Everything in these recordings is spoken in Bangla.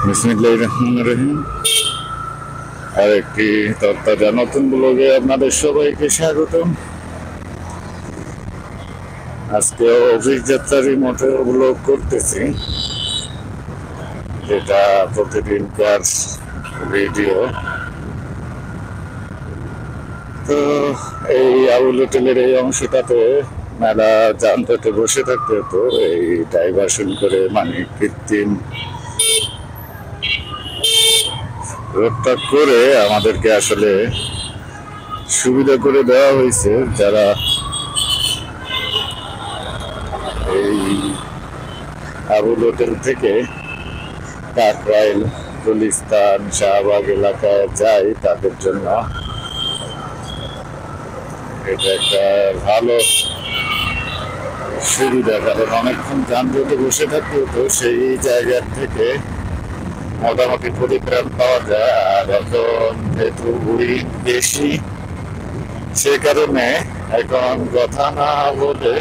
বিসমিল্লাহির রহমানির রহিম। আর একটি তত্ত্বাজা নতুন ব্লগে আপনাদের সবাইকে স্বাগতম। আজকে অফিস যাত্রারই মতো ব্লগ করতেছি, যেটা প্রতিদিনকার ভিডিও। তো এই আবুল হোটেলের এই অংশটাতে মেলা যানজটে বসে থাকতে হতো, এই ডাইভার্সন করে মানে কৃত্রিম রোডটা করে আমাদেরকে আসলে সুবিধা করে দেওয়া হয়েছে। যারা এই আবুল হোটেল থেকে কাকরাইল, গুলিস্তান, শাহবাগ এলাকায় যায় তাদের জন্য এটা একটা ভালো সুবিধা, কারণ অনেকক্ষণ যানজটে বসে থাকতে হতো। সেই জায়গার থেকে মোটামুটি পরিত্রাণ পাওয়া যায়। আর এখন যেহেতু বুড়ি বেশি, সে কারণে এখন কথা না বলে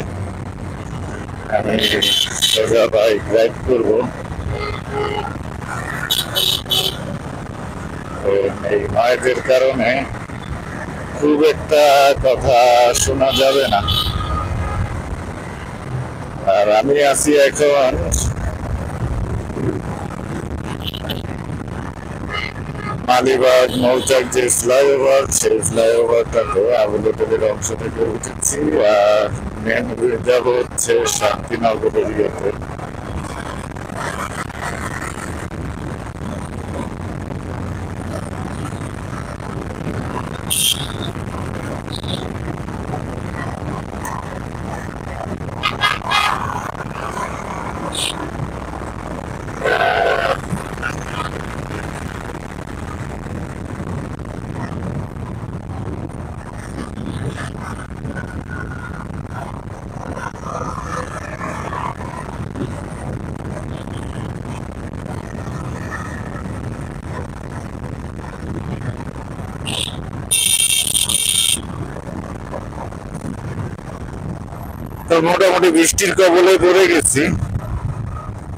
আমি সোজা বাইক রাইড করবো। এই নয়েজের কারণে খুব একটা কথা শোনা যাবে না। আর আমি আছি এখন মালিবাগ মৌচাক যে ফ্লাইওভার, সেই ফ্লাইওভারটাতে আবুল হোটেলের অংশ থেকে উঠেছি। আর মেন যাব হচ্ছে শান্তিনগর এরিয়াতে। তো মোটামুটি বৃষ্টির কবলে পড়ে গেছি।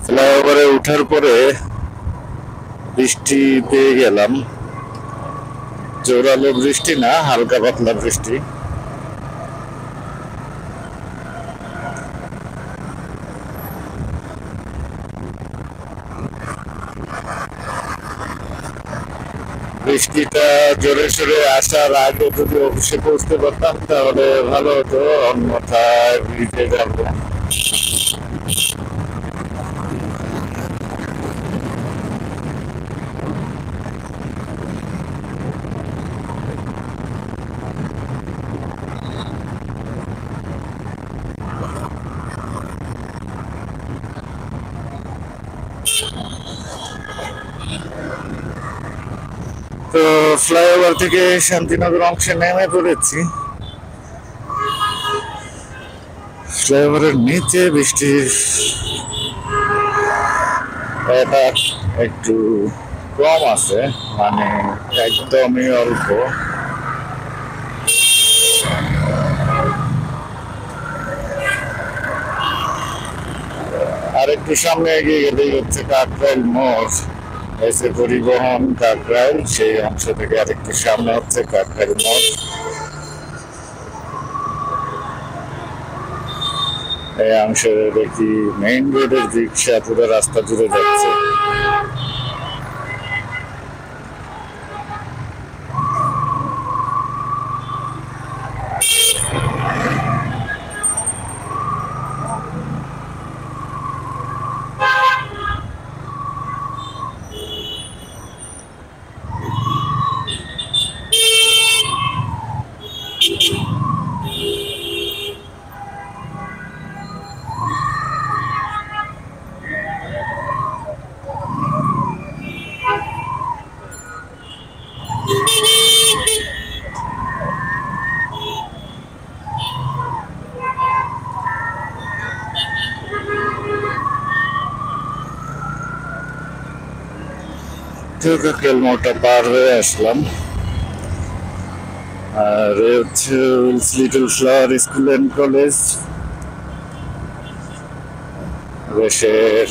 ফ্লাইওভারে উঠার পরে বৃষ্টি পেয়ে গেলাম, জোরালো বৃষ্টি না, হালকা পাতলা বৃষ্টি। বৃষ্টিটা জোরে সোরে আসার আগে যদি অফিসে পৌঁছতে পারতাম তাহলে ভালো হতো, অন্যথায় ভিজে যাবো। তো ফ্লাইওভার থেকে শান্তিনগর অংশে নেমে পড়েছি। ফ্লাইওভারের নিচে বৃষ্টির একটু কম আছে, মানে একদমই অল্প। আর একটু সামনে এগিয়ে গেলেই হচ্ছে কাকরাইল মোড়, এসে পরিবহন কাকরাইল, সেই অংশ থেকে আরেকটু সামনে হচ্ছে কাকরাইল মোড়। এই অংশে দেখি মেইন রোডের রিক্সা পুরো রাস্তা জুড়ে যাচ্ছে। কাকরাইল মোড়টা পার হয়ে আসলাম। আর হচ্ছে little flower school and college. দেশের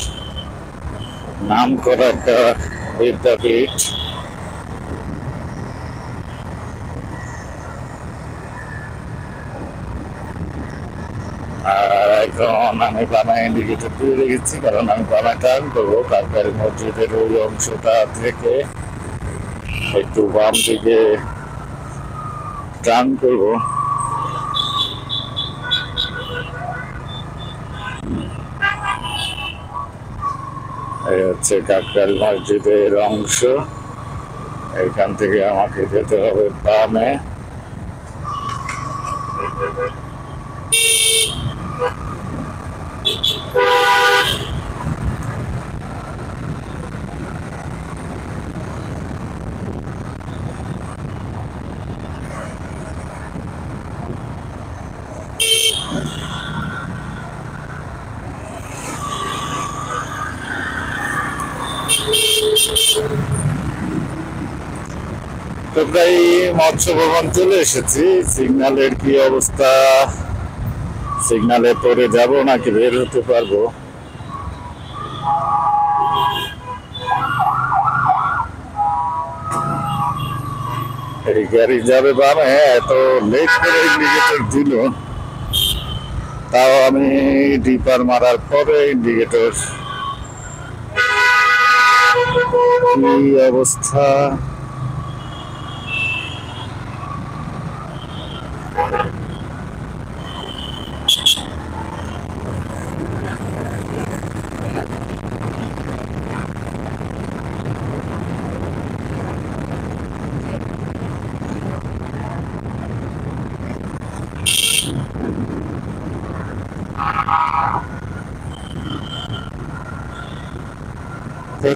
নাম করা একটা বিদ্যাপীঠ। আর এখন আমি বামে ইন্ডিকেটর দিয়ে রেখেছি, কারণ আমি বামে টার্ন করবো কাকবাড়ি মসজিদের ওই অংশটা থেকে একটু বাম দিকে টার্ন করবো। এই হচ্ছে কাকরাইল মসজিদের অংশ। এখান থেকে আমাকে যেতে হবে বামে। তো প্রায় মৎস্য ভবন চলে এসেছি। সিগন্যালের কি অবস্থা, সিগন্যালে পরে যাব নাকি বের হতে পারবো? এই গাড়ি যাবে বামে, এত লেট করে ইন্ডিকেটর দিল, তাও আমি ডিপার মারার পরে ইন্ডিকেটর কি অবস্থা।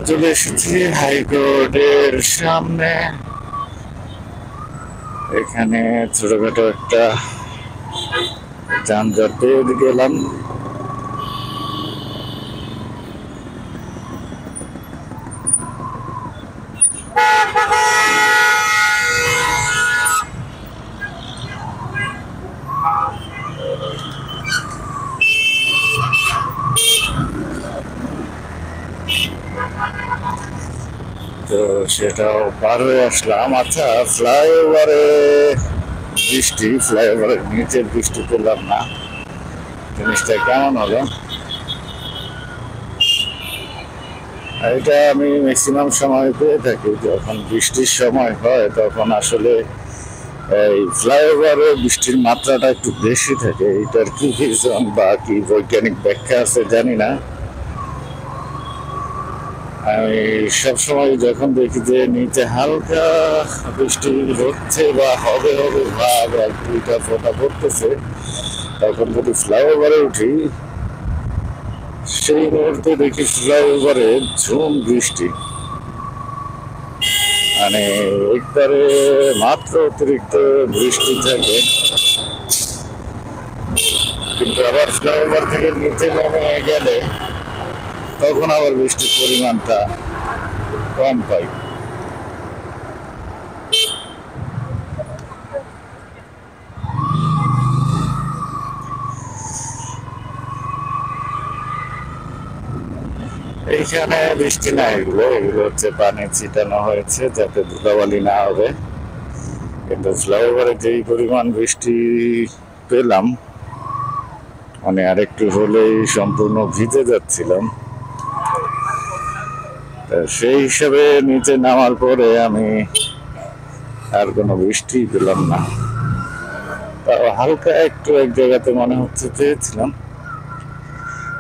চলে এসেছি হাইকোর্টের সামনে। এখানে ছোটখাটো একটা যানজট পেয়ে গেলাম। তো সেটাও পার হয়ে আসলাম। আচ্ছা, ফ্লাইওভারে বৃষ্টি, ফ্লাইওভারের নিচে বৃষ্টি পেলাম না, জিনিসটা কেমন হলো? এটা আমি ম্যাক্সিমাম সময় পেয়ে থাকি, যখন বৃষ্টির সময় হয় তখন আসলে এই ফ্লাইওভারে বৃষ্টির মাত্রাটা একটু বেশি থাকে। এটার কি রিজন বা কি বৈজ্ঞানিক ব্যাখ্যা আছে জানি না। আমি সবসময় যখন দেখি যে নিচে হালকা বৃষ্টি হচ্ছে বা হবে হবে ভাব, এক দুইটা ফোঁটা পড়তেছে, তখন যদি ফ্লাইওভারে উঠি সেই মুহূর্তে দেখি ফ্লাইওভারে ঝুম বৃষ্টি, মানে একবারে মাত্র অতিরিক্ত বৃষ্টি থাকে। কিন্তু আবার ফ্লাইওভার থেকে নিচে নেমে গেলে তখন আবার বৃষ্টির পরিমাণটা কম পাই। এইখানে বৃষ্টি না, এগুলো হচ্ছে পানি ছিটানো হয়েছে যাতে ধুলাবালি না হবে। কিন্তু ফ্লাইওভারে যেই পরিমাণ বৃষ্টি পেলাম, মানে আরেকটু হলেই সম্পূর্ণ ভিজে যাচ্ছিলাম। সেই হিসাবে নিচে নামার পরে আমি আর কোনো বৃষ্টি পেলাম না। তাও হালকা একটু এক জায়গাতে মনে হচ্ছে পেয়েছিলাম।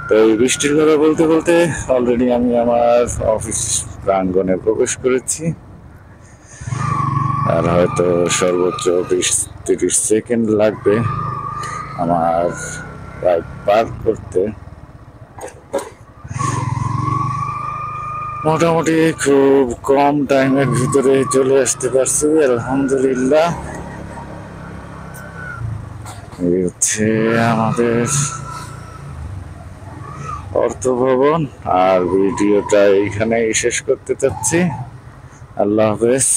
তো এই বৃষ্টির কথা বলতে বলতে অলরেডি আমি আমার অফিস প্রাঙ্গণে প্রবেশ করেছি। আর হয়তো সর্বোচ্চ 20-30 সেকেন্ড লাগবে আমার বাইক পার্ক করতে। মোটামুটি খুব কম টাইমের ভিতরে চলে আসতে পারছি, আলহামদুলিল্লাহ। এই হচ্ছে আমাদের অর্থ ভবন। আর ভিডিওটা এইখানেই শেষ করতে চাচ্ছি। আল্লাহ হাফেজ।